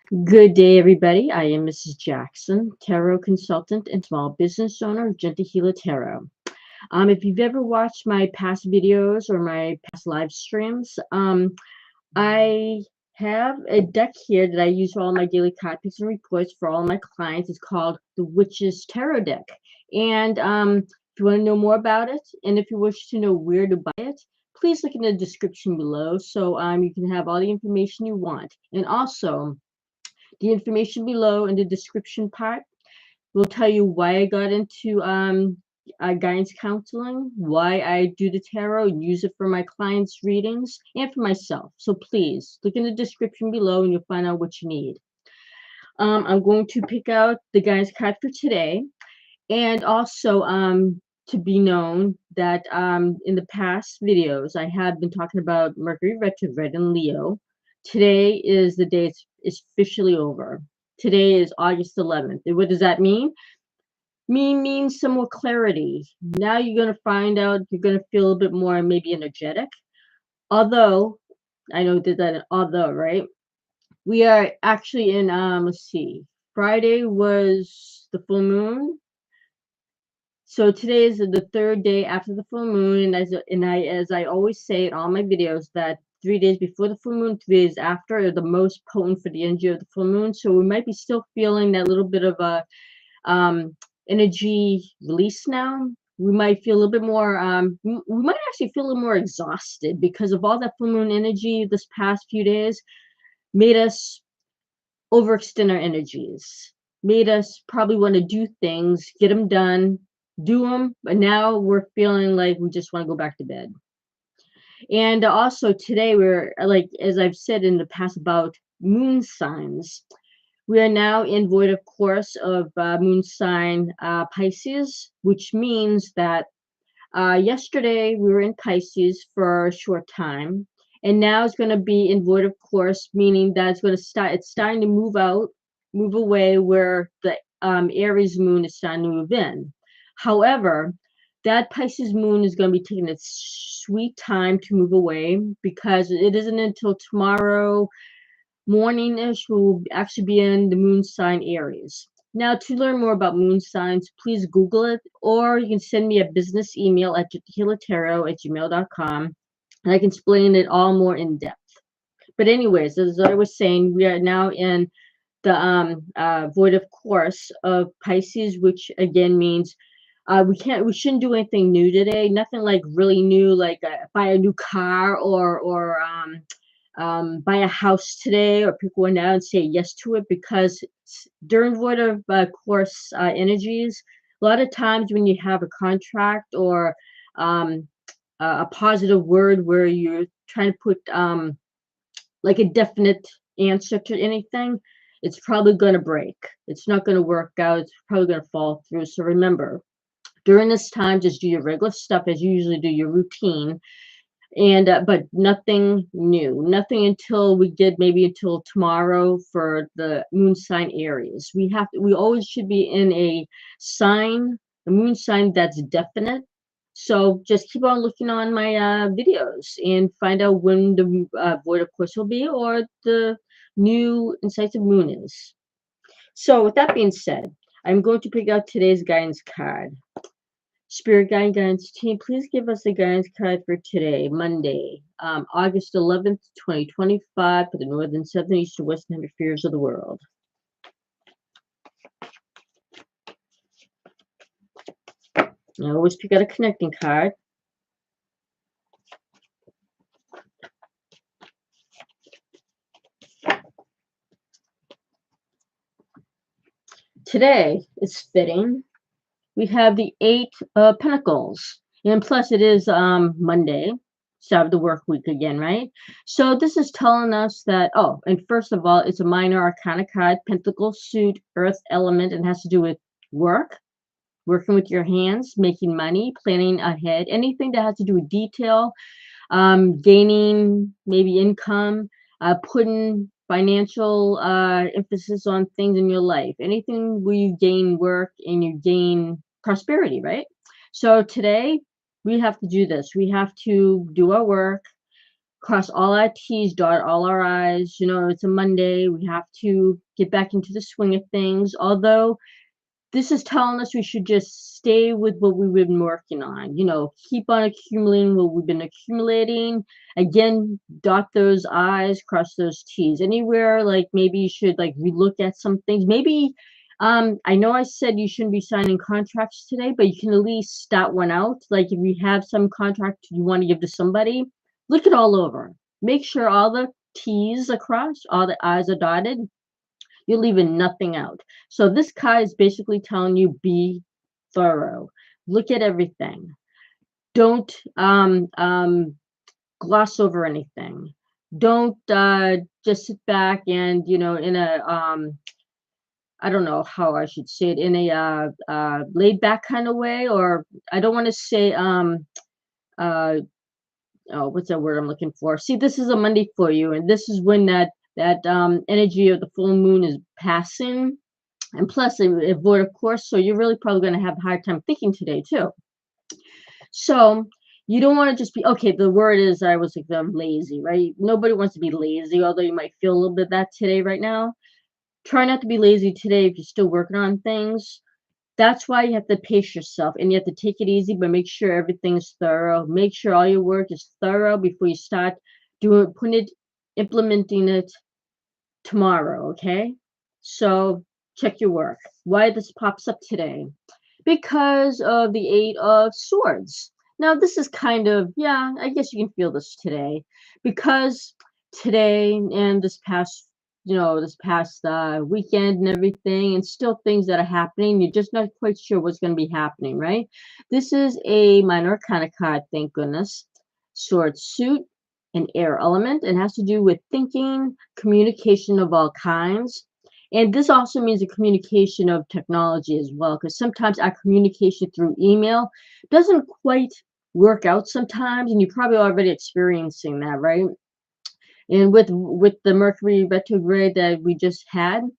Good day, everybody. I am Mrs. Jackson, tarot consultant and small business owner of Gentahila Tarot. If you've ever watched my past videos or my past live streams, I have a deck here that I use for all my daily card picks and reports for all my clients. It's called the Witch's Tarot Deck. And if you want to know more about it, and if you wish to know where to buy it, please look in the description below so you can have all the information you want. And also, the information below in the description part will tell you why I got into guidance counseling, why I do the tarot and use it for my clients' readings and for myself. So please look in the description below and you'll find out what you need. I'm going to pick out the guidance card for today, and also to be known that in the past videos I have been talking about Mercury Retrograde in Leo. Today is the day it's officially over. Today is August 11th. And what does that mean? Means some more clarity. Now you're going to find out, you're going to feel a little bit more maybe energetic. Although, I know that although, right? We are actually in, let's see, Friday was the full moon. So today is the third day after the full moon, and as I always say in all my videos, that 3 days before the full moon, 3 days after are the most potent for the energy of the full moon. So we might be still feeling that little bit of a energy release now. We might feel a little bit more. We might actually feel a little more exhausted because of all that full moon energy this past few days made us overextend our energies, made us probably want to do things, get them done, do them, but now we're feeling like we just want to go back to bed. And also today we're like, as I've said in the past about moon signs, we are now in void of course of moon sign Pisces, which means that yesterday we were in Pisces for a short time, and now it's going to be in void of course, meaning that it's starting to move away, where the Aries moon is starting to move in. However, that Pisces moon is going to be taking its sweet time to move away, because it isn't until tomorrow morning-ish we'll actually be in the moon sign Aries. Now, to learn more about moon signs, please Google it, or you can send me a business email at healertarot@gmail.com, and I can explain it all more in depth. But anyways, as I was saying, we are now in the void of course of Pisces, which again means we shouldn't do anything new today. Nothing like really new, like buy a new car or buy a house today, or pick one out and say yes to it, because during void of course energies, a lot of times when you have a contract or a positive word where you're trying to put like a definite answer to anything, it's probably going to break. It's not going to work out. It's probably going to fall through. So remember, during this time, just do your regular stuff as you usually do, your routine, and but nothing new, nothing until we get maybe until tomorrow for the moon sign Aries. We always should be in a moon sign that's definite. So just keep on looking on my videos and find out when the void of course will be, or the new incisive moon is. So with that being said, I'm going to pick out today's guidance card. Spirit guidance team, please give us a guidance card for today, Monday, August 11th, 2025, for the northern, southern, east, and western hemispheres of the world. I always pick out a connecting card. Today is fitting. We have the Eight of Pentacles, and plus it is Monday, start of the work week again, right? So this is telling us that, oh, and first of all, it's a minor arcana card, Pentacle suit, earth element, and has to do with work, working with your hands, making money, planning ahead, anything that has to do with detail, gaining maybe income, putting financial emphasis on things in your life, anything where you gain work and you gain prosperity, right? So today we have to do this. We have to do our work, cross all our T's, dot all our I's. You know, it's a Monday. We have to get back into the swing of things. Although this is telling us we should just stay with what we've been working on. You know, keep on accumulating what we've been accumulating. Again, dot those I's, cross those T's. Anywhere, like maybe you should like relook at some things. Maybe, I know I said you shouldn't be signing contracts today, but you can at least start one out. Like if you have some contract you want to give to somebody, look it all over. Make sure all the T's are crossed, all the I's are dotted, you're leaving nothing out. So this card is basically telling you be thorough. Look at everything. Don't gloss over anything. Don't just sit back and, you know, in a I don't know how I should say it, in a laid back kind of way, or I don't want to say uh oh, what's that word I'm looking for? See, this is a Monday for you, and this is when that energy of the full moon is passing, and plus a void of course, so you're really probably going to have a hard time thinking today too. So you don't want to just be okay. The word is I was like I'm lazy, right? Nobody wants to be lazy, although you might feel a little bit of that today right now. Try not to be lazy today if you're still working on things. That's why you have to pace yourself and you have to take it easy, but make sure everything's thorough. Make sure all your work is thorough before you start implementing it tomorrow, okay? So check your work. Why this pops up today? Because of the Eight of Swords. Now, this is kind of, yeah, I guess you can feel this today. Because today and this past weekend and everything, and still things that are happening, you're just not quite sure what's going to be happening, right? This is a minor arcana card, thank goodness. Sword suit, an air element. It has to do with thinking, communication of all kinds. And this also means a communication of technology as well, because sometimes our communication through email doesn't quite work out sometimes, and you're probably already experiencing that, right? And with the Mercury retrograde that we just had, a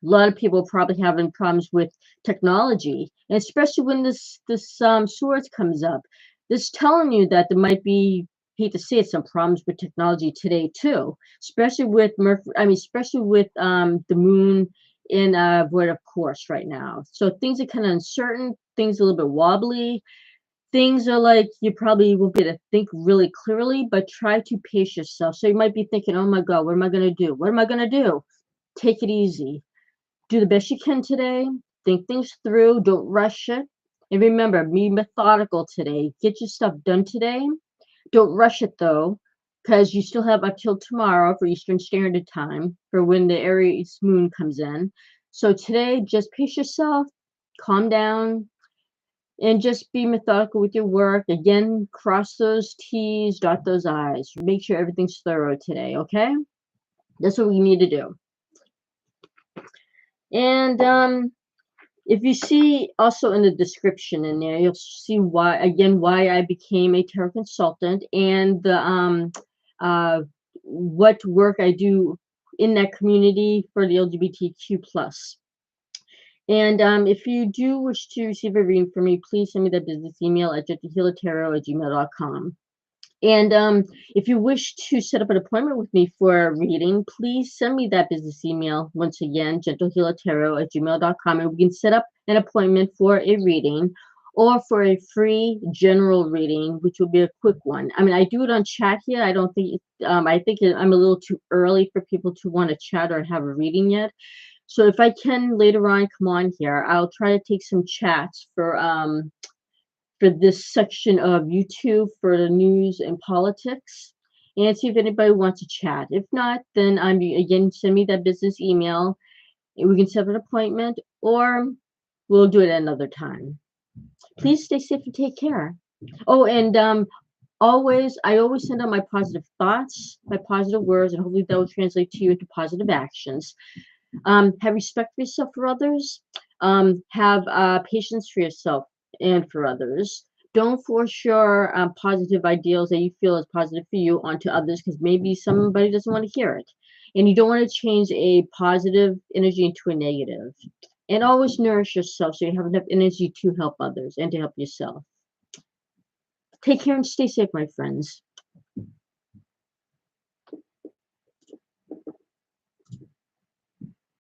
lot of people probably having problems with technology, and especially when this swords comes up. This telling you that there might be, hate to say it, some problems with technology today too, especially with Mercury. I mean, especially with the moon in void of course right now. So things are kind of uncertain. Things a little bit wobbly. Things are like you probably won't be able to think really clearly, but try to pace yourself. So you might be thinking, "Oh my God, what am I going to do? What am I going to do?" Take it easy. Do the best you can today. Think things through. Don't rush it. And remember, be methodical today. Get your stuff done today. Don't rush it though, because you still have until tomorrow for Eastern Standard Time for when the Aries moon comes in. So today, just pace yourself, calm down, and just be methodical with your work. Again, cross those T's, dot those I's. Make sure everything's thorough today, okay? That's what we need to do. And if you see also in the description in there, you'll see why I became a tarot consultant and the what work I do in that community for the LGBTQ plus. And if you do wish to receive a reading from me, please send me that business email at gentlehealertarot@gmail.com. And if you wish to set up an appointment with me for a reading, please send me that business email. Once again, gentlehealertarot@gmail.com, and we can set up an appointment for a reading or for a free general reading, which will be a quick one. I mean, I do it on chat here. I don't think, I think I'm a little too early for people to want to chat or have a reading yet. So if I can later on come on here, I'll try to take some chats for this section of YouTube for the news and politics and see if anybody wants to chat. If not, then again, send me that business email and we can set up an appointment or we'll do it another time. Please stay safe and take care. Oh, and I always send out my positive thoughts, my positive words, and hopefully that will translate to you into positive actions. Have respect for yourself for others. Have patience for yourself and for others. Don't force your positive ideals that you feel is positive for you onto others because maybe somebody doesn't want to hear it. And you don't want to change a positive energy into a negative. And always nourish yourself so you have enough energy to help others and to help yourself. Take care and stay safe, my friends.